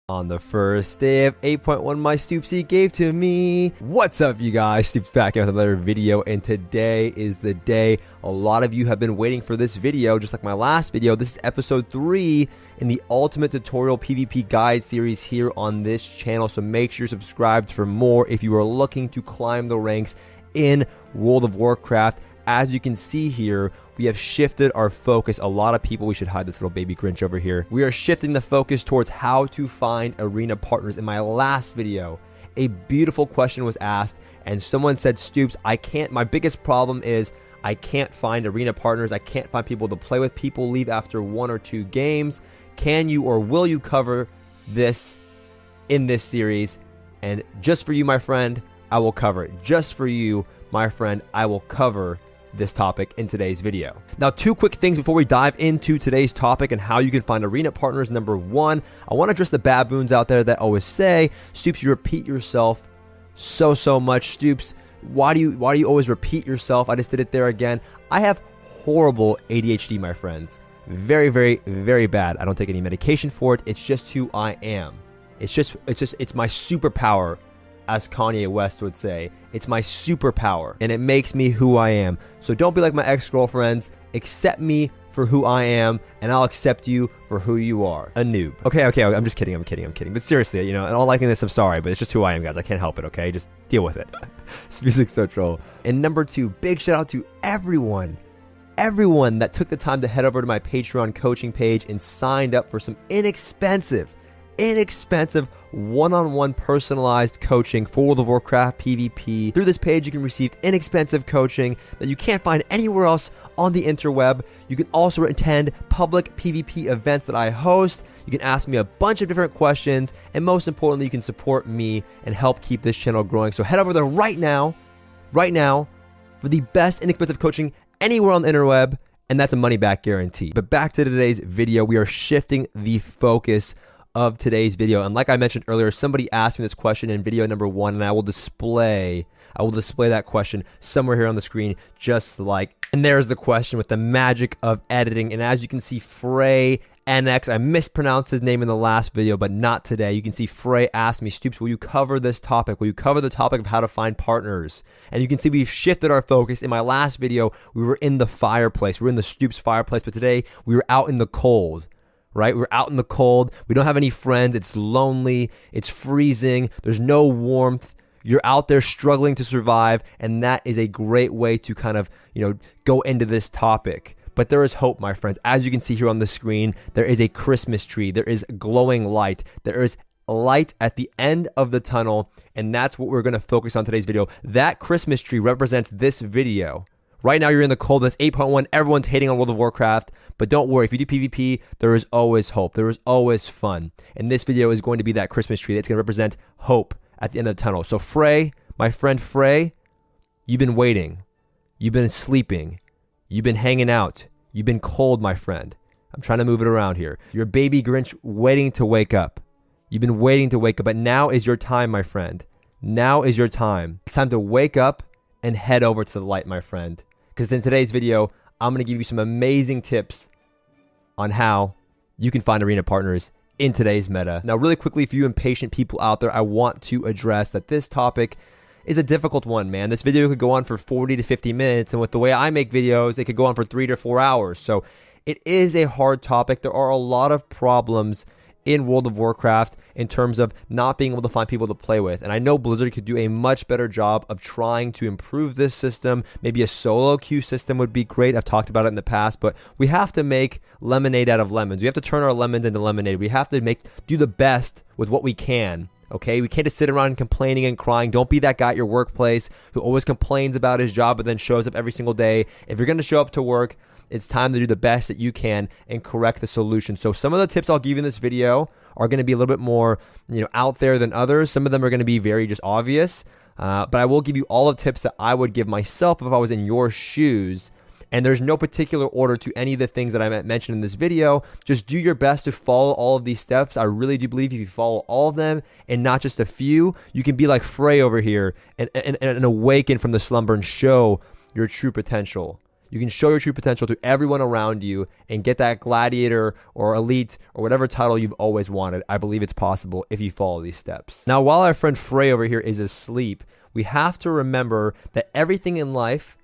On the first day of 8.1 my Stoopsy gave to me. What's up, you guys? Stoops back with another video, and today is the day. A lot of you have been waiting for this video, just like my last video. This is episode 3 in the Ultimate Tutorial PvP Guide series here on this channel, so make sure you're subscribed for more if you are looking to climb the ranks in World of Warcraft. As you can see here, we have shifted our focus. A lot of people, we should hide this little baby Grinch over here. We are shifting the focus towards how to find arena partners. In my last video, a beautiful question was asked and someone said, Stoops, my biggest problem is I can't find arena partners. I can't find people to play with. People leave after 1 or 2 games. Can you or will you cover this in this series? And just for you, my friend, I will cover it. Just for you, my friend, I will cover this topic in today's video. Now, 2 quick things before we dive into today's topic and how you can find arena partners. Number 1, I want to address the baboons out there that always say, Stoops, you repeat yourself so much. Stoops, why do you always repeat yourself? I just did it there again. I have horrible ADHD, my friends. Very bad. I don't take any medication for it. It's just who I am. It's my superpower. As Kanye West would say, it's my superpower and it makes me who I am. So don't be like my ex-girlfriends. Accept me for who I am and I'll accept you for who you are. A noob. Okay, I'm just kidding. I'm kidding. But seriously, in all likeness, I'm sorry, but it's just who I am, guys. I can't help it, okay? Just deal with it. This music's so troll. And number 2, big shout out to everyone that took the time to head over to my Patreon coaching page and signed up for some inexpensive one-on-one personalized coaching for World of Warcraft PvP. Through this page, you can receive inexpensive coaching that you can't find anywhere else on the interweb. You can also attend public PvP events that I host. You can ask me a bunch of different questions, and most importantly, you can support me and help keep this channel growing. So head over there right now for the best inexpensive coaching anywhere on the interweb, and that's a money-back guarantee. But back to today's video, we are shifting the focus of today's video, and like I mentioned earlier, somebody asked me this question in video number 1, and I will display that question somewhere here on the screen, and there's the question with the magic of editing. And as you can see, Frey NX, I mispronounced his name in the last video, but not today. You can see Frey asked me, Stoops, will you cover this topic? Will you cover the topic of how to find partners? And you can see we've shifted our focus. In my last video, we were in the fireplace. We were in the Stoops fireplace, but today we were out in the cold. Right? We're out in the cold. We don't have any friends. It's lonely. It's freezing. There's no warmth. You're out there struggling to survive. And that is a great way to kind of, go into this topic. But there is hope, my friends. As you can see here on the screen, there is a Christmas tree. There is glowing light. There is light at the end of the tunnel. And that's what we're going to focus on today's video. That Christmas tree represents this video. Right now, you're in the cold. That's 8.1. Everyone's hating on World of Warcraft. But don't worry. If you do PvP, there is always hope. There is always fun. And this video is going to be that Christmas tree. That's going to represent hope at the end of the tunnel. So Frey, my friend Frey, you've been waiting. You've been sleeping. You've been hanging out. You've been cold, my friend. I'm trying to move it around here. You're a baby Grinch waiting to wake up. You've been waiting to wake up. But now is your time, my friend. Now is your time. It's time to wake up and head over to the light, my friend. Because in today's video, I'm going to give you some amazing tips on how you can find arena partners in today's meta. Now, really quickly, for you impatient people out there, I want to address that this topic is a difficult one, man. This video could go on for 40 to 50 minutes, and with the way I make videos, it could go on for 3 to 4 hours. So it is a hard topic. There are a lot of problems in World of Warcraft in terms of not being able to find people to play with. And I know Blizzard could do a much better job of trying to improve this system. Maybe a solo queue system would be great. I've talked about it in the past, but we have to make lemonade out of lemons. We have to turn our lemons into lemonade. We have to do the best with what we can. Okay, we can't just sit around complaining and crying. Don't be that guy at your workplace who always complains about his job but then shows up every single day. If you're going to show up to work, it's time to do the best that you can and correct the solution. So some of the tips I'll give you in this video are going to be a little bit more, out there than others. Some of them are going to be very just obvious, but I will give you all the tips that I would give myself if I was in your shoes. And there's no particular order to any of the things that I mentioned in this video. Just do your best to follow all of these steps. I really do believe if you follow all of them and not just a few, you can be like Frey over here and awaken from the slumber and show your true potential. You can show your true potential to everyone around you and get that gladiator or elite or whatever title you've always wanted. I believe it's possible if you follow these steps. Now, while our friend Frey over here is asleep, we have to remember that everything in life,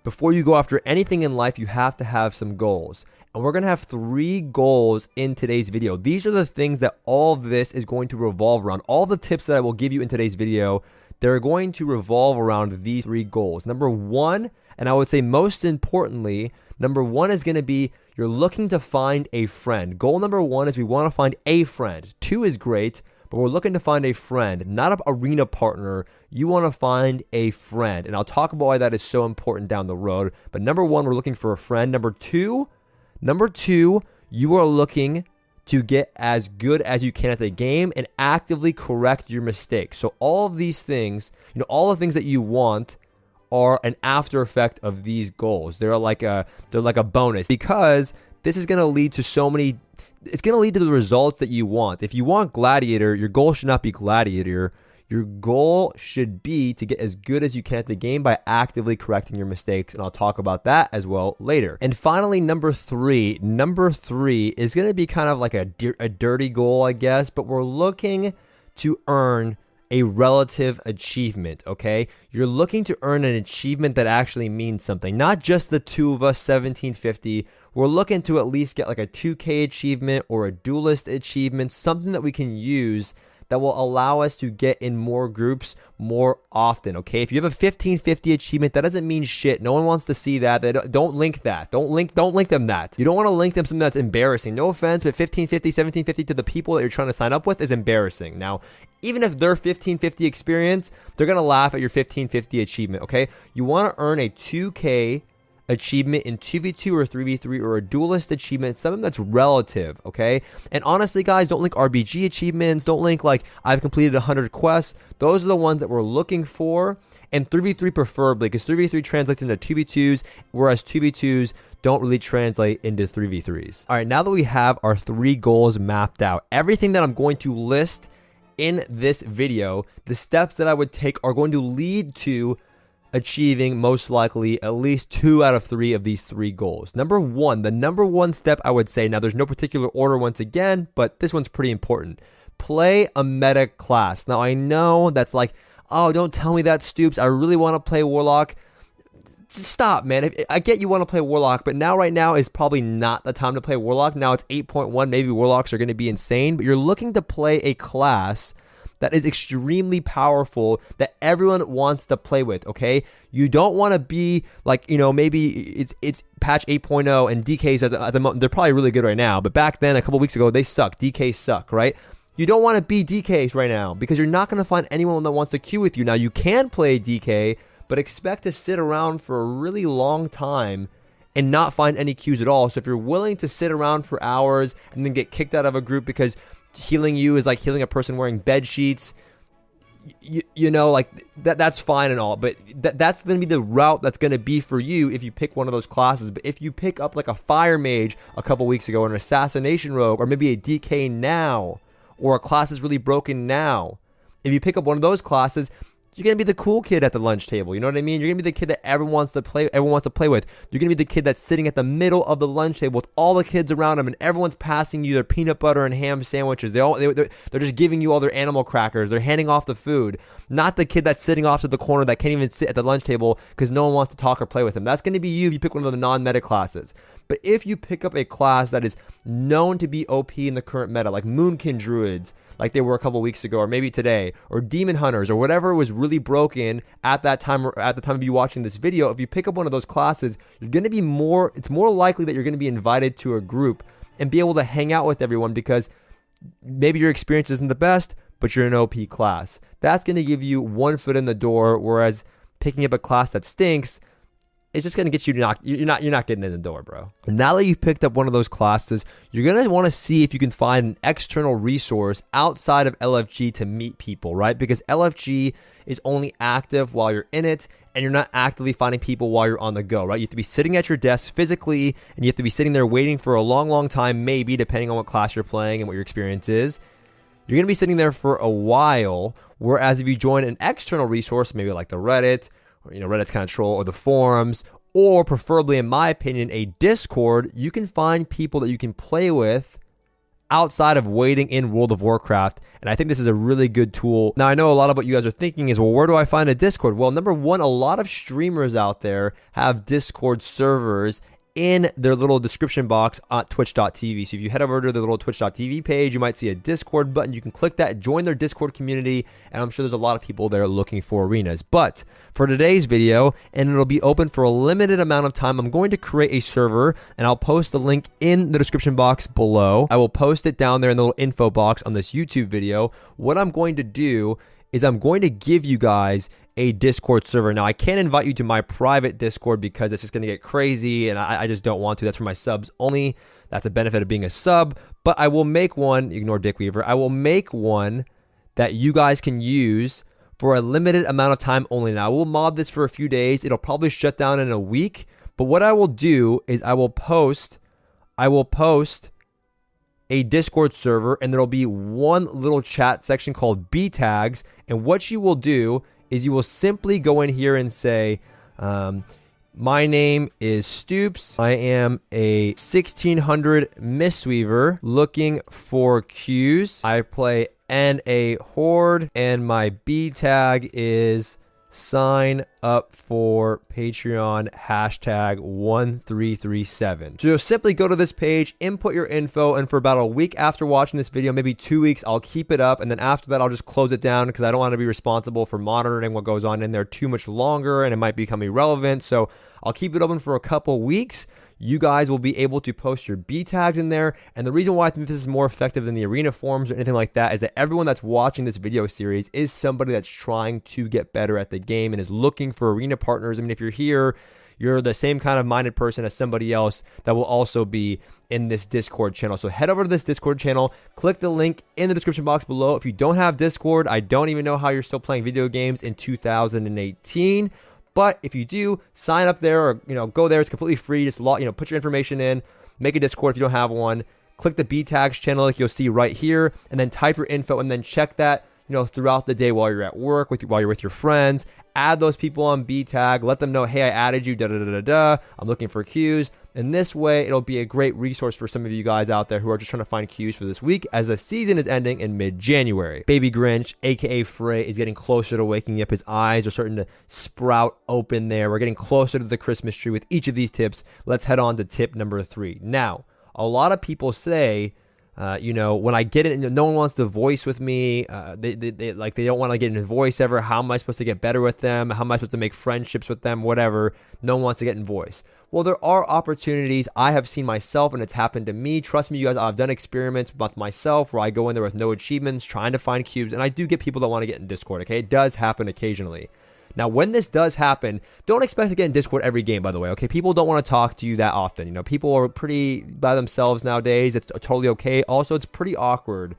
before you go after anything in life, you have to have some goals. And we're going to have 3 goals in today's video. These are the things that all of this is going to revolve around. All the tips that I will give you in today's video, they're going to revolve around these 3 goals. Number 1, and I would say most importantly, number 1 is going to be you're looking to find a friend. Goal number 1 is we want to find a friend. 2 is great, but we're looking to find a friend, not an arena partner. You want to find a friend. And I'll talk about why that is so important down the road. But number 1, we're looking for a friend. Number two, you are looking to get as good as you can at the game and actively correct your mistakes. So all of these things, all the things that you want are an after effect of these goals. They're like a bonus, because this is going to lead to it's going to lead to the results that you want. If you want gladiator, your goal should not be gladiator. Your goal should be to get as good as you can at the game by actively correcting your mistakes, and I'll talk about that as well later. And finally, number three is going to be kind of like a dirty goal, I guess, but we're looking to earn a relative achievement, okay? You're looking to earn an achievement that actually means something, not just the 2 of us, 1750. We're looking to at least get like a 2K achievement or a duelist achievement, something that we can use that will allow us to get in more groups more often, okay? If you have a 1550 achievement, that doesn't mean shit. No one wants to see that. Don't link that. Don't link them that. You don't want to link them something that's embarrassing. No offense, but 1550, 1750 to the people that you're trying to sign up with is embarrassing. Now, even if they're 1550 experience, they're going to laugh at your 1550 achievement, okay? You want to earn a 2K achievement in 2v2 or 3v3 or a duelist achievement, something that's relative, okay? And honestly, guys, don't link RBG achievements. Don't link like I've completed 100 quests. Those are the ones that we're looking for, and 3v3 preferably, because 3v3 translates into 2v2s, whereas 2v2s don't really translate into 3v3s. All right, now that we have our 3 goals mapped out, everything that I'm going to list in this video, the steps that I would take are going to lead to achieving most likely at least 2 out of 3 of these 3 goals. Number 1, the number 1 step I would say, now there's no particular order once again, but this one's pretty important. Play a meta class. Now I know that's like, oh, don't tell me that, Stoops. I really want to play Warlock. Just stop, man. I get you want to play Warlock, but right now is probably not the time to play Warlock. Now it's 8.1. Maybe Warlocks are going to be insane, but you're looking to play a class that is extremely powerful that everyone wants to play with, okay? You don't want to be like, maybe it's patch 8.0 and DKs at the moment, they're probably really good right now, but back then, a couple weeks ago, they suck. DKs suck, right? You don't want to be DKs right now because you're not going to find anyone that wants to queue with you. Now, you can play DK, but expect to sit around for a really long time and not find any queues at all. So if you're willing to sit around for hours and then get kicked out of a group because healing you is like healing a person wearing bed sheets, that's fine and all, but that's going to be the route that's going to be for you if you pick one of those classes. But if you pick up like a fire mage a couple weeks ago, or an assassination rogue, or maybe a DK now, or a class is really broken now, if you pick up one of those classes, you're going to be the cool kid at the lunch table. You know what I mean? You're going to be the kid that everyone wants to play with. You're going to be the kid that's sitting at the middle of the lunch table with all the kids around them, and everyone's passing you their peanut butter and ham sandwiches. They're just giving you all their animal crackers. They're handing off the food. Not the kid that's sitting off to the corner that can't even sit at the lunch table because no one wants to talk or play with him. That's going to be you if you pick one of the non-meta classes. But if you pick up a class that is known to be OP in the current meta, like Moonkin Druids, like they were a couple weeks ago, or maybe today, or Demon Hunters, or whatever was really broken at that time, or at the time of you watching this video, if you pick up one of those classes, it's more likely that you're going to be invited to a group and be able to hang out with everyone because maybe your experience isn't the best, but you're an OP class. That's going to give you one foot in the door, whereas picking up a class that stinks, it's just going to get you you're not getting in the door, bro. And now that you've picked up one of those classes, you're going to want to see if you can find an external resource outside of LFG to meet people, right? Because LFG is only active while you're in it, and you're not actively finding people while you're on the go, right? You have to be sitting at your desk physically, and you have to be sitting there waiting for a long, long time, maybe, depending on what class you're playing and what your experience is. You're going to be sitting there for a while, whereas if you join an external resource, maybe like the Reddit, or, Reddit's kind of troll, or the forums, or preferably, in my opinion, a Discord, you can find people that you can play with outside of waiting in World of Warcraft. And I think this is a really good tool. Now, I know a lot of what you guys are thinking is, well, where do I find a Discord? Well, number one, a lot of streamers out there have Discord servers in their little description box on twitch.tv. So if you head over to the little twitch.tv page, you might see a Discord button. You can click that, join their Discord community, and I'm sure there's a lot of people there looking for arenas. But for today's video, and it'll be open for a limited amount of time, I'm going to create a server, and I'll post the link in the description box below. I will post it down there in the little info box on this YouTube video. What I'm going to do is I'm going to give you guys a Discord server. Now, I can't invite you to my private Discord because it's just going to get crazy, and I just don't want to. That's for my subs only. That's a benefit of being a sub. But I will make one, ignore Dick Weaver, I will make one that you guys can use for a limited amount of time only. Now, I will mod this for a few days. It'll probably shut down in a week. But what I will do is I will post a Discord server, and there'll be one little chat section called B tags. And what you will do is you will simply go in here and say, my name is Stoops. I am a 1600 Mistweaver looking for Qs. I play NA Horde, and my B tag is sign up for Patreon #1337. So just simply go to this page, input your info, and for about a week after watching this video, maybe 2 weeks, I'll keep it up, and then after that I'll just close it down because I don't want to be responsible for monitoring what goes on in there too much longer, and it might become irrelevant. So I'll keep it open for a couple weeks. You guys will be able to post your B tags in there. And the reason why I think this is more effective than the arena forums or anything like that is that everyone that's watching this video series is somebody that's trying to get better at the game and is looking for arena partners. I mean, if you're here, you're the same kind of minded person as somebody else that will also be in this Discord channel. So head over to this Discord channel, click the link in the description box below. If you don't have Discord, I don't even know how you're still playing video games in 2018. But if you do, sign up there, or go there. It's completely free. Just put your information in, make a Discord if you don't have one. Click the B tags channel like you'll see right here, and then type your info, and then check that throughout the day while you're at work, while you're with your friends. Add those people on B tag. Let them know, hey, I added you. I'm looking for Qs. And this way, it'll be a great resource for some of you guys out there who are just trying to find Qs for this week as the season is ending in mid-January. Baby Grinch, aka Frey, is getting closer to waking up. His eyes are starting to sprout open there. We're getting closer to the Christmas tree with each of these tips. Let's head on to tip number 3. Now, a lot of people say, when I get it, no one wants to voice with me. They don't want to get in voice ever. How am I supposed to get better with them? How am I supposed to make friendships with them? Whatever. No one wants to get in voice. Well, there are opportunities. I have seen myself, and it's happened to me. Trust me, you guys, I've done experiments with myself where I go in there with no achievements, trying to find cubes, and I do get people that want to get in Discord, okay? It does happen occasionally. Now, when this does happen, don't expect to get in Discord every game, by the way, okay? People don't want to talk to you that often. People are pretty by themselves nowadays. It's totally okay. Also, it's pretty awkward.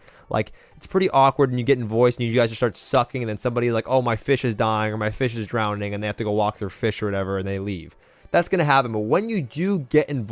It's pretty awkward when you get in voice and you guys just start sucking, and then somebody's like, oh, my fish is dying or my fish is drowning, and they have to go walk their fish or whatever, and they leave. That's going to happen. But when you do get in voice,